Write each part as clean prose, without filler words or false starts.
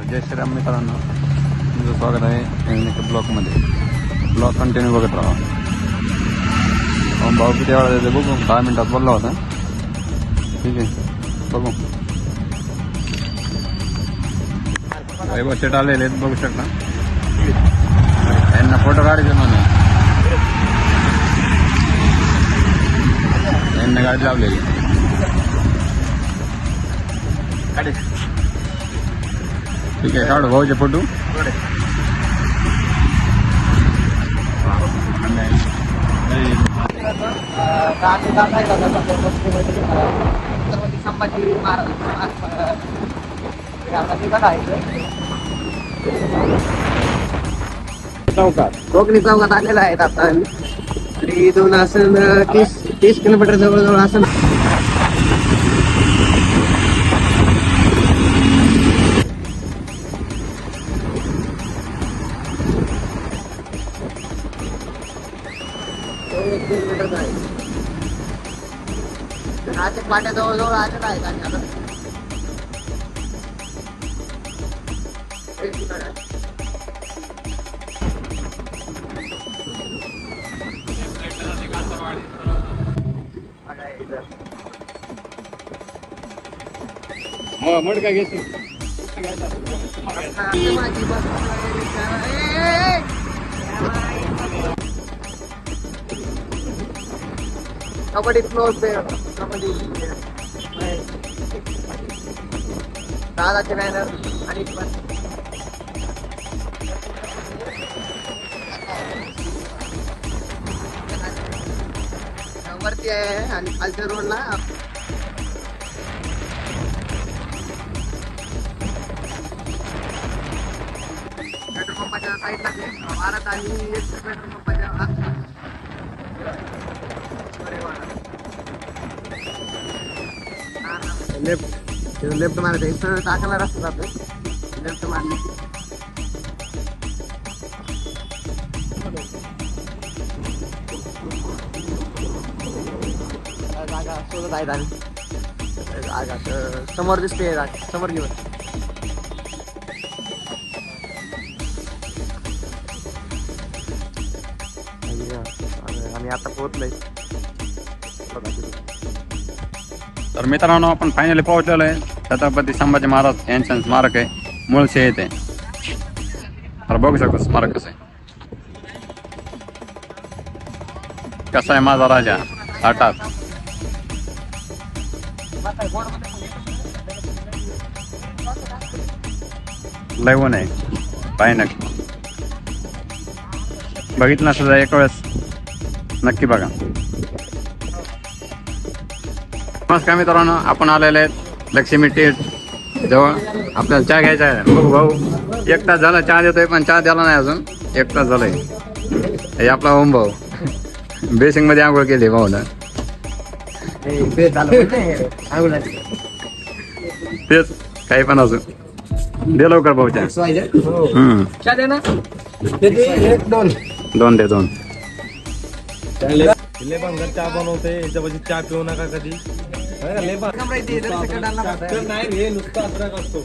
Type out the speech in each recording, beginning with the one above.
जय श्रीराम मित्रांनो, तुमचं स्वागत आहे नवीन एका ब्लॉकमध्ये. ब्लॉक कंटिन्यू बघत राहा. भाऊ किती वेळा देते बघू. 10 मिनिटात बोलला होता. ठीक आहे, बघू. वैभव शेट आलेले आहेत, बघू शकता. यांना फोटो काढायचे म्हणून यांना गाडी लावलेली. ठीक आहे, काढू भाऊचे फोटो. संभाजी कोकणी चौकात आलेला आहेत आता. आणि इथून असं 30 किलोमीटर जवळजवळ असं. नाशिक पाट्या जवळजवळ आलेला आहेत. आणि आता मडका घेतो. माझी बस कबड्डी फ्लोर पे कबड्डी दादाचे बॅनर आणि वरती आहे. आणि खालच्या रोडला पेट्रोल पंपाच्या साईडला भारत आणि पेट्रोल पंपाच्या लेफ्ट मारायचं. इथं टाकायला रस्ता जातो. लेफ्ट मारली जागा शोधत आहेत. आणि जागा समोर दिसते. जागा समोर घेऊन आम्ही आता पोहोचलोय. तर मित्रांनो, आपण फायनली पोहोचलेलो आहे. छत्रपती संभाजी महाराज यांचं स्मारक आहे, मुळशी येथे. तर बघू शकतो स्मारक कसं आहे. कसा आहे माझा राजा ताटात. लयवून आहे भयानक. बघितलं सुद्धा एक वेळेस नक्की बघा. नमस्कार मित्रांनो, आपण आलेले आहेत लक्ष्मी टी जवळ. आपल्याला चहा घ्यायचा आहे. बघू भाऊ, 1 तास झाला चहा देतोय, पण चहा द्याला नाही अजून. 1 तास झालाय. हे आपला ओम भाऊ बेसिंग मध्ये आंघोळ केली भाऊला. तेच काही पण अजून दे लवकर भाऊ चहा. दोन दे. लय भंगार चहा बनवते. याच्यापाशी चहा पिऊ नका कधी. नाही रे, नुसतं अद्रक असतो.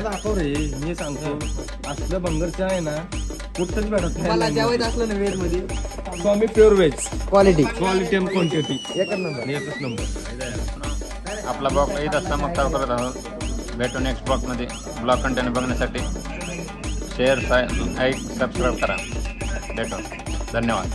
दाखव रे, मी सांगतो. असलं भंगार चहा आहे ना कुठंच भेटत मला जेवायचं असलं ना वेज मध्ये. Swami pure veg, quality and quantity एकच नंबर. आपला ब्लॉग इथं समाप्त करत आहोत. भेटू नेक्स्ट ब्लॉगमध्ये. ब्लॉग कंटेंट बघण्यासाठी शेअर, लाईक, सबस्क्राईब करा. भेटू. धन्यवाद.